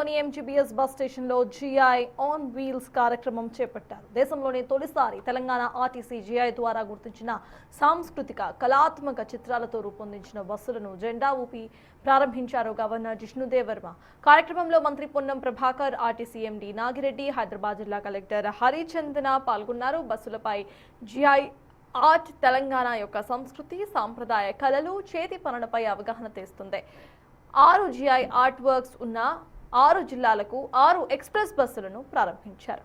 నగరంలోని MGBS bus స్టేషన్లో GI on wheels కార్యక్రమం చేపట్టారు. దేశంలోనే తొలిసారి తెలంగాణ ఆర్టీసీ జీఐ ద్వారా గుర్తించిన సాంస్కృతిక కళాత్మక చిత్రాలతో రూపొందించిన బస్సులను జెండా ఊపి ప్రారంభించారు గవర్నర్ జిష్ణుదేవ్ వర్మ. కార్యక్రమంలో మంత్రి పొన్నం ప్రభాకర్, ఆర్టీసీ ఎండీ నాగిరెడ్డి, హైదరాబాద్ జిల్లా కలెక్టర్ హరిచందన పాల్గొన్నారు. బస్సులపై జీఐ ఆర్ట్ తెలంగాణ యొక్క సంస్కృతి, సాంప్రదాయ కళలు, చేతి పనులపై అవగాహన తెస్తుంది. 6 జీఐ ఆర్ట్ వర్క్స్ ఉన్న 6 జిల్లాలకు 6 ఎక్స్ప్రెస్ బస్సులను ప్రారంభించారు.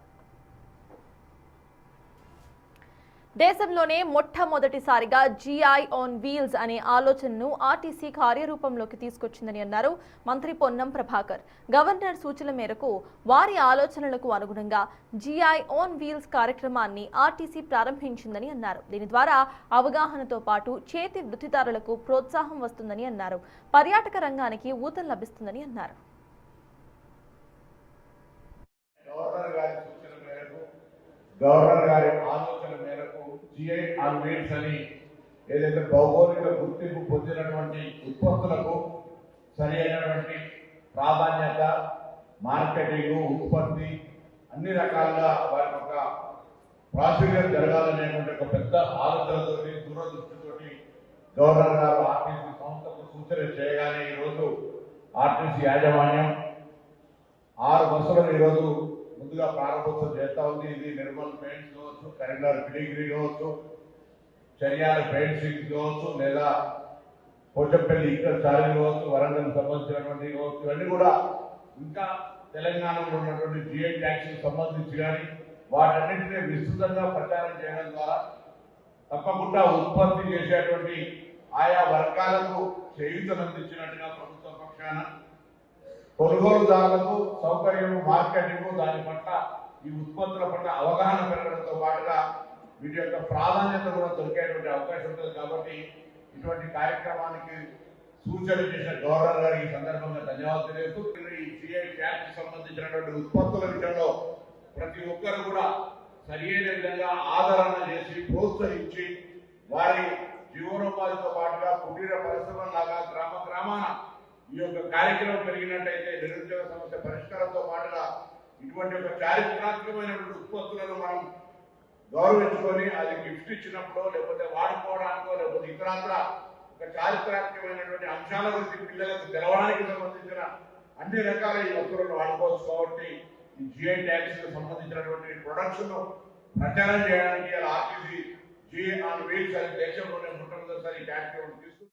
దేశంలోనే మొట్టమొదటిసారిగా జీఐ ఆన్ వీల్స్ అనే ఆలోచనను ఆర్టీసీ కార్యరూపంలోకి తీసుకొచ్చిందని అన్నారు మంత్రి పొన్నం ప్రభాకర్. గవర్నర్ సూచనల మేరకు వారి ఆలోచనలకు అనుగుణంగా జీఐ ఆన్ వీల్స్ కార్యక్రమాన్ని ఆర్టీసీ ప్రారంభించిందని అన్నారు. దీని ద్వారా అవగాహనతో పాటు చేతి వృత్తిదారులకు ప్రోత్సాహం వస్తుందని అన్నారు. పర్యాటక రంగానికి ఊతం లభిస్తుందని అన్నారు. గవర్నర్ గారి ఆలోచన మేరకు జీఐ ఆన్ వీల్స్ అని ఏదైతే భౌగోళిక గుర్తింపు పొందినటువంటి ఉత్పత్తులకు సరి అయినటువంటి ప్రాధాన్యత, మార్కెటింగ్, ఉత్పత్తి అన్ని రకాలుగా వారి యొక్క ప్రాచుర్యం జరగాలనేటువంటి ఒక పెద్ద ఆలోచనతో, దూరదృష్టితోటి గవర్నర్ గారు ఆర్టీసీ సంస్థకు సూచన చేయగానే ఈరోజు ఆర్టీసీ యాజమాన్యం 6 బస్సులను ఈరోజు ముందుగా ప్రారంభోత్సవం చేస్తూ ఉంది. ఇది నిర్మల్ పెయింట్స్ కావచ్చు, కరీంనగర్ పిడిగిరి కావచ్చు, చర్యాల పెయింట్స్ కావచ్చు, లేదా పోచంపల్లి ఇక్కడ చార్జీ కావచ్చు, వరంగల్ సంబంధించినటువంటి కావచ్చు, ఇవన్నీ కూడా ఇంకా తెలంగాణలో ఉన్నటువంటి జీఐ ట్యాక్స్కి సంబంధించి కానీ వాటన్నింటినీ విస్తృతంగా ప్రచారం చేయడం ద్వారా తప్పకుండా ఉత్పత్తి చేసేటువంటి ఆయా వర్గాలకు చేయూతనందించినట్టుగా ప్రభుత్వ పక్షాన కొనుగోలుదారులకు సౌకర్యం, మార్కెటింగ్, దాని పట్ల ఈ ఉత్పత్తుల పట్ల అవగాహన పెరగడంతో పాటుగా వీటి యొక్క ప్రాధాన్యత కూడా దొరికేటువంటి అవకాశం ఉంటుంది. కాబట్టి ఇటువంటి కార్యక్రమానికి సూచన చేసిన గవర్నర్ గారికి ఈ సందర్భంగా ధన్యవాదాలు తెలియజేస్తూ, ఈ జీఐ ట్యాక్స్ సంబంధించినటువంటి ఉత్పత్తుల విషయంలో ప్రతి ఒక్కరు కూడా సరియైన విధంగా ఆదరణ చేసి ప్రోత్సహించి వారి జీవనోపాధితో పాటుగా కుటీర పరిశ్రమలాగా గ్రామ గ్రామాన ఈ యొక్క కార్యక్రమం పెరిగినట్టయితే నిరుద్యోగ సమస్య పరిష్కారంతో పాటుగా ఇటువంటి ఒక చారిత్రాత్మకమైనటువంటి ఉత్పత్తులను మనం గౌరవించుకొని అది గిఫ్ట్ ఇచ్చినప్పుడు, లేకపోతే వాడుకోవడానికో, లేకపోతే ఇతరత్ర ఒక చారిత్రాత్మకమైనటువంటి అంశాల గురించి పిల్లలకు తెలవడానికి సంబంధించిన అన్ని రకాల ఈ వస్తువులను వాడుకోవచ్చు. కాబట్టి ఈ జీఐ ట్యాక్స్ కు సంబంధించినటువంటి ప్రొడక్ట్స్ ను ప్రచారం చేయడానికి ఆర్టీసీ జీఐ ఆన్ వీల్స్ అనే దేశంలోనే మొట్టమొదటిసారి ఈ కార్యక్రమం తీసుకుంటుంది.